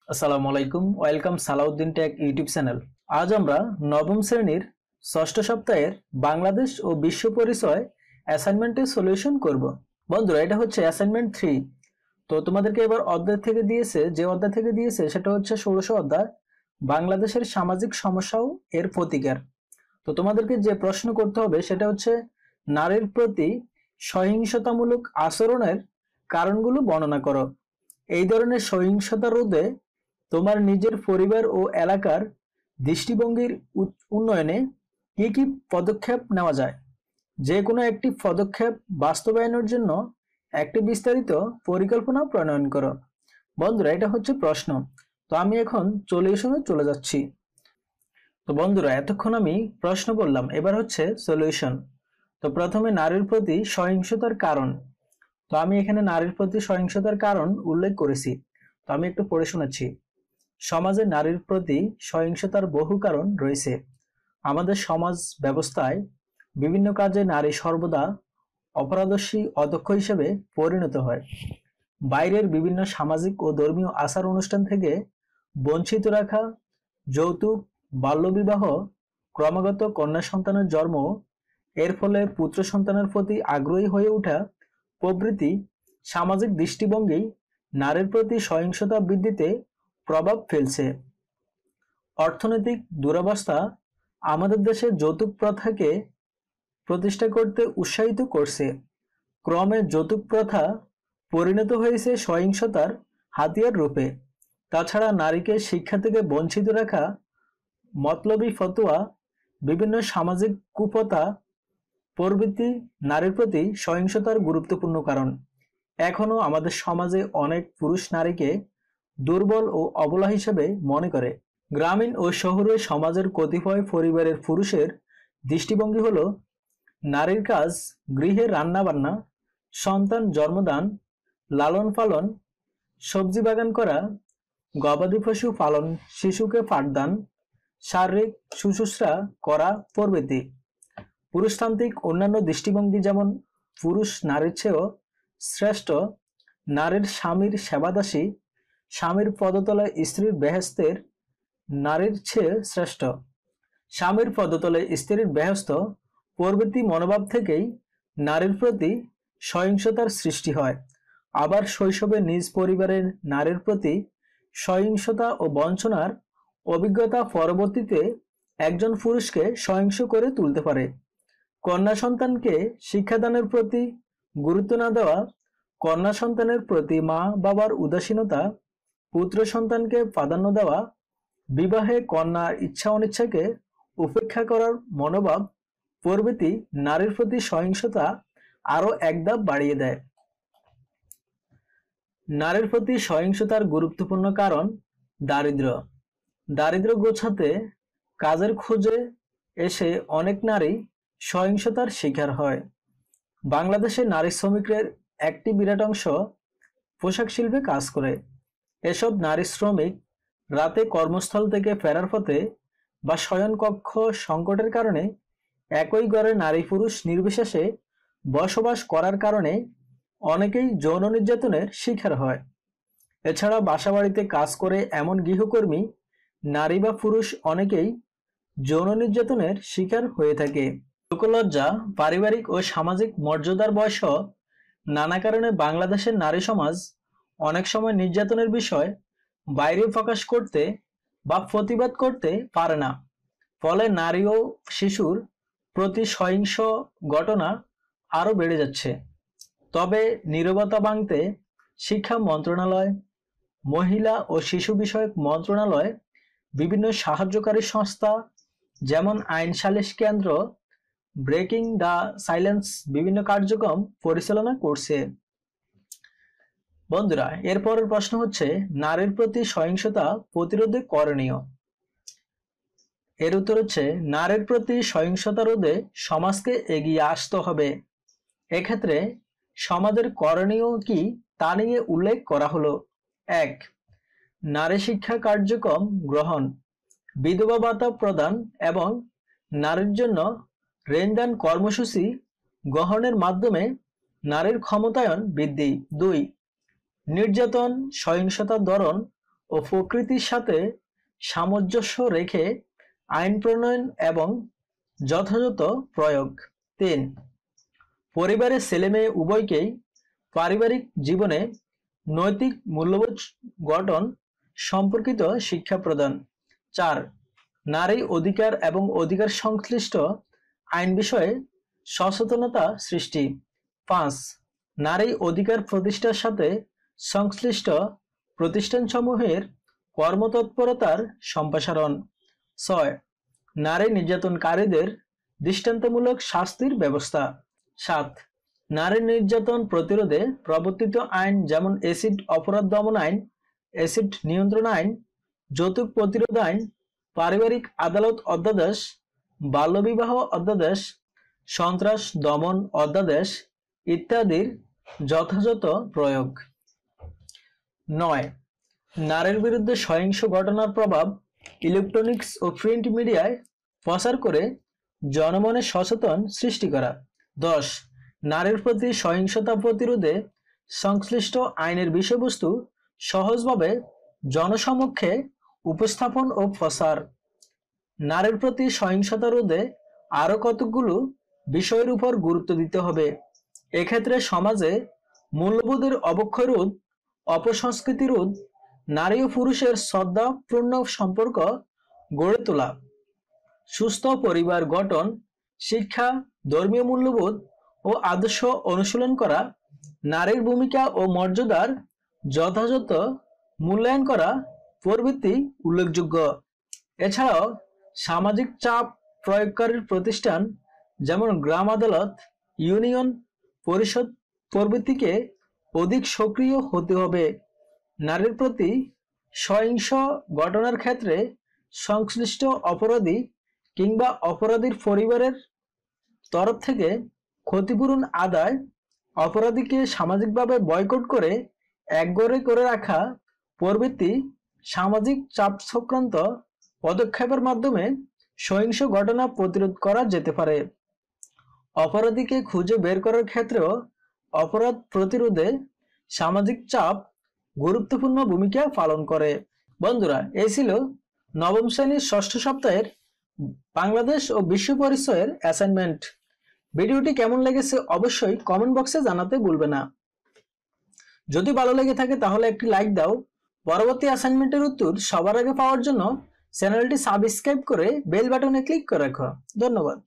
আসসালামু আলাইকুম, welcome Salauddin tech YouTube channel. আজ আমরা নবম শ্রেণীর ষষ্ঠ সপ্তাহের বাংলাদেশ ও বিশ্ব পরিচয় অ্যাসাইনমেন্টের সলিউশন করব। বন্ধুরা, এটা হচ্ছে অ্যাসাইনমেন্ট 3। তো তোমাদেরকে এবার অধ্যায় থেকে দিয়েছে সেটা হচ্ছে ষোড়শ অধ্যায়, বাংলাদেশের সামাজিক সমস্যা ও এর প্রতিকার। তো তোমাদেরকে যে প্রশ্ন করতে হবে সেটা হচ্ছে নারীর প্রতি সহিংসতামূলক আচরণের কারণগুলো বর্ণনা করো। এই ধরনের সহিংসতা রোধে তোমার নিজের পরিবার ও এলাকার দৃষ্টিভঙ্গির উন্নয়নে কি কি পদক্ষেপ নেওয়া যায়। যে কোনো একটি পদক্ষেপ বাস্তবায়নের জন্য একটি বিস্তারিত পরিকল্পনা প্রণয়ন করো। বন্ধুরা, এটা হচ্ছে প্রশ্ন। তো আমি এখন সলিউশনে চলে যাচ্ছি। তো বন্ধুরা, এতক্ষণ আমি প্রশ্ন বললাম, এবার হচ্ছে সলিউশন। তো প্রথমে নারীর প্রতি সহিংসতার কারণ। তো আমি এখানে নারীর প্রতি সহিংসতার কারণ উল্লেখ করেছি। তো আমি একটু পড়ে শোনাচ্ছি। সমাজে নারীর প্রতি সহিংসতার বহু কারণ রয়েছে। আমাদের সমাজ ব্যবস্থায় বিভিন্ন কাজে নারী সর্বদা অপরাধী অদক্ষ হিসেবে পরিণত হয়। বাইরের বিভিন্ন সামাজিক ও ধর্মীয় আচার অনুষ্ঠান থেকে বঞ্চিত রাখা, যৌতুক, বাল্যবিবাহ, ক্রমাগত কন্যা সন্তানের জন্ম, এর ফলে পুত্র সন্তানের প্রতি আগ্রহী হয়ে ওঠা প্রভৃতি সামাজিক দৃষ্টিভঙ্গি নারীর প্রতি সহিংসতা বৃদ্ধিতে প্রভাব ফেলছে। অর্থনৈতিক দুরবস্থা আমাদের দেশে যৌতুক প্রথাকে প্রতিষ্ঠা করতে উৎসাহিত করছে। ক্রমে যৌতুক প্রথা পরিণত হয়েছে সহিংসতার হাতিয়ার রূপে। তাছাড়া নারীকে শিক্ষা থেকে বঞ্চিত রাখা, মতলবী ফতোয়া, বিভিন্ন সামাজিক কুপ্রথা প্রভৃতি নারীর প্রতি সহিংসতার গুরুত্বপূর্ণ কারণ। এখনো আমাদের সমাজে অনেক পুরুষ নারীকে দুর্বল ও অবলা হিসেবে মনে করে। গ্রামীণ ও শহুরে সমাজের কতিপয় পরিবারের পুরুষের দৃষ্টিভঙ্গি হলো নারীর কাজ গৃহে রান্নাবান্না, সন্তান জন্মদান, লালন পালন, সবজি বাগান করা, গবাদি পশু পালন, শিশুকে পাঠদান, শারীরিক শুশ্রূষা করা প্রভৃতি। পুরুষতান্ত্রিক অন্যান্য দৃষ্টিভঙ্গি যেমন পুরুষ নারীর চেয়েও শ্রেষ্ঠ, নারীর স্বামীর সেবাদাসী, স্বামীর পদতলে স্ত্রীর বেহেস্তের নারীর চেয়ে শ্রেষ্ঠ, স্বামীর পদতলে স্ত্রীর বেহেস্ত প্রভৃতি মনোভাব থেকেই নারীর প্রতি সহিংসতার সৃষ্টি হয়। আবার শৈশবে নিজ পরিবারের নারীর প্রতি সহিংসতা ও বঞ্চনার অভিজ্ঞতা পরবর্তীতে একজন পুরুষকে সহিংস করে তুলতে পারে। কন্যা সন্তানকে শিক্ষাদানের প্রতি গুরুত্ব না দেওয়া, কন্যা সন্তানের প্রতি মা বাবার উদাসীনতা, পুত্র সন্তানকে প্রাধান্য দেওয়া, বিবাহে কন্যার ইচ্ছা অনিচ্ছাকে উপেক্ষা করার মনোভাব প্রভৃতি নারীর প্রতি সহিংসতা আরো এক ধাপ বাড়িয়ে দেয়। নারীর প্রতি সহিংসতার গুরুত্বপূর্ণ কারণ দারিদ্র্য। দারিদ্র্য ঘোচাতে কাজের খোঁজে এসে অনেক নারী সহিংসতার শিকার হয়। বাংলাদেশে নারী শ্রমিকদের একটি বিরাট অংশ পোশাক শিল্পে কাজ করে। এসব নারী শ্রমিক রাতে কর্মস্থল থেকে ফেরার পথে বা শয়নকক্ষ সংকটের কারণে একই ঘরে নারী পুরুষ নির্বিশেষে বসবাস করার কারণে অনেকেই যৌন নির্যাতনের শিকার হয়। এছাড়া বাসাবাড়িতে কাজ করে এমন গৃহকর্মী নারী বা পুরুষ অনেকেই যৌন নির্যাতনের শিকার হয়ে থাকে। লোকলজ্জা, পারিবারিক ও সামাজিক মর্যাদার বয়স নানা কারণে বাংলাদেশের নারী সমাজ অনেক সময় নির্যাতনের বিষয় বাইরে প্রকাশ করতে বা প্রতিবাদ করতে পারে না। ফলে নারী ও শিশুর প্রতি সহিংস ঘটনা আরো বেড়ে যাচ্ছে। তবে নীরবতা ভাঙতে শিক্ষা মন্ত্রণালয়, মহিলা ও শিশু বিষয়ক মন্ত্রণালয়, বিভিন্ন সাহায্যকারী সংস্থা যেমন আইন সালিশ কেন্দ্র, ব্রেকিং দ্য সাইলেন্স বিভিন্ন কার্যক্রম পরিচালনা করছে। বন্ধুরা, এরপরের প্রশ্ন হচ্ছে নারীর প্রতি সহিংসতা প্রতিরোধে করণীয়। এর উত্তর হচ্ছে নারীর প্রতি সহিংসতা রোধে সমাজকে এগিয়ে আসতে হবে। এক্ষেত্রে সমাজের করণীয় কি তা নিয়ে উল্লেখ করা হলো। 1. নারী শিক্ষা কার্যক্রম গ্রহণ, বিধবা ভাতা প্রদান এবং নারীর জন্য ঋণদান কর্মসূচি গ্রহণের মাধ্যমে নারীর ক্ষমতায়ন বৃদ্ধি। 2. নির্যাতন, সহিংসতার ধরন ও ও প্রকৃতির সাথে সামঞ্জস্য রেখে আইন প্রণয়ন এবং যথাযথ প্রয়োগ। 3. পরিবারের ছেলেমেয়ে উভয়কেই পারিবারিক জীবনে নৈতিক মূল্যবোধ গঠন সম্পর্কিত শিক্ষা প্রদান। 4. নারী অধিকার এবং অধিকার সংশ্লিষ্ট আইন বিষয়ে সচেতনতা সৃষ্টি। 5. নারী অধিকার প্রতিষ্ঠার সাথে সংশ্লিষ্ট প্রতিষ্ঠানসমূহের কর্মতৎপরতার সম্প্রসারণ। 6. নারী নির্যাতনকারীদের দৃষ্টান্তমূলক শাস্তির ব্যবস্থা। 7. নারী নির্যাতন প্রতিরোধে প্রবর্তিত আইন যেমন এসিড অপরাধ দমন আইন, এসিড নিয়ন্ত্রণ আইন, যৌতুক প্রতিরোধ আইন, পারিবারিক আদালত অধ্যাদেশ, বাল্যবিবাহ অধ্যাদেশ, সন্ত্রাস দমন অধ্যাদেশ ইত্যাদির যথাযথ প্রয়োগ। 9. নারীর বিরুদ্ধে সহিংস ঘটনার প্রভাব ইলেকট্রনিক্স ও প্রিন্ট মিডিয়ায় প্রচার করে জনমনে সচেতন সৃষ্টি করা। 10. নারীর প্রতি সহিংসতা প্রতিরোধে সংশ্লিষ্ট আইনের বিষয়বস্তু সহজভাবে জনসমক্ষে উপস্থাপন ও প্রসার। নারীর প্রতি সহিংসতা রোধে আরো কতগুলো বিষয়ের উপর গুরুত্ব দিতে হবে। এক্ষেত্রে সমাজে মূল্যবোধের অবক্ষয় রোধ, অপসংস্কৃতি রোধ, নারী ও পুরুষের শ্রদ্ধাপূর্ণ সম্পর্ক গড়ে তোলা, সুস্থ পরিবার গঠন, শিক্ষা, ধর্মীয় মূল্যবোধ ও আদর্শ অনুশীলন করা, নারীর ভূমিকা ও মর্যাদার যথাযথ মূল্যায়ন করা প্রভৃতি উল্লেখযোগ্য। এছাড়াও সামাজিক চাপ প্রয়োগকারী প্রতিষ্ঠান যেমন গ্রাম আদালত, ইউনিয়ন পরিষদ প্রভৃতিকে অধিক সক্রিয় হতে হবে। নারীর প্রতি সহিংস ঘটনার ক্ষেত্রে সংশ্লিষ্ট অপরাধী কিংবা অপরাধীর পরিবারের তরফ থেকে ক্ষতিপূরণ আদায়, অপরাধীকে সামাজিকভাবে বয়কট করে একঘরে করে রাখা প্রভৃতি সামাজিক চাপ সংক্রান্ত পদক্ষেপের মাধ্যমে সহিংস ঘটনা প্রতিরোধ করা যেতে পারে। অপরাধীকে খুঁজে বের করার ক্ষেত্রেও অপরাধ প্রতিরোধে সামাজিক চাপ গুরুত্বপূর্ণ ভূমিকা পালন করে। বন্ধুরা, এই ছিল নবম শ্রেণীর ষষ্ঠ সপ্তাহের বাংলাদেশ ও বিশ্ব পরিচয়ের অ্যাসাইনমেন্ট। ভিডিওটি কেমন লেগেছে অবশ্যই কমেন্ট বক্সে জানাতে ভুলবে না। যদি ভালো লেগে থাকে তাহলে একটি লাইক দাও। পরবর্তী অ্যাসাইনমেন্টের উত্তর সবার আগে পাওয়ার জন্য চ্যানেলটি সাবস্ক্রাইব করে বেল বাটনে ক্লিক করে রাখো। ধন্যবাদ।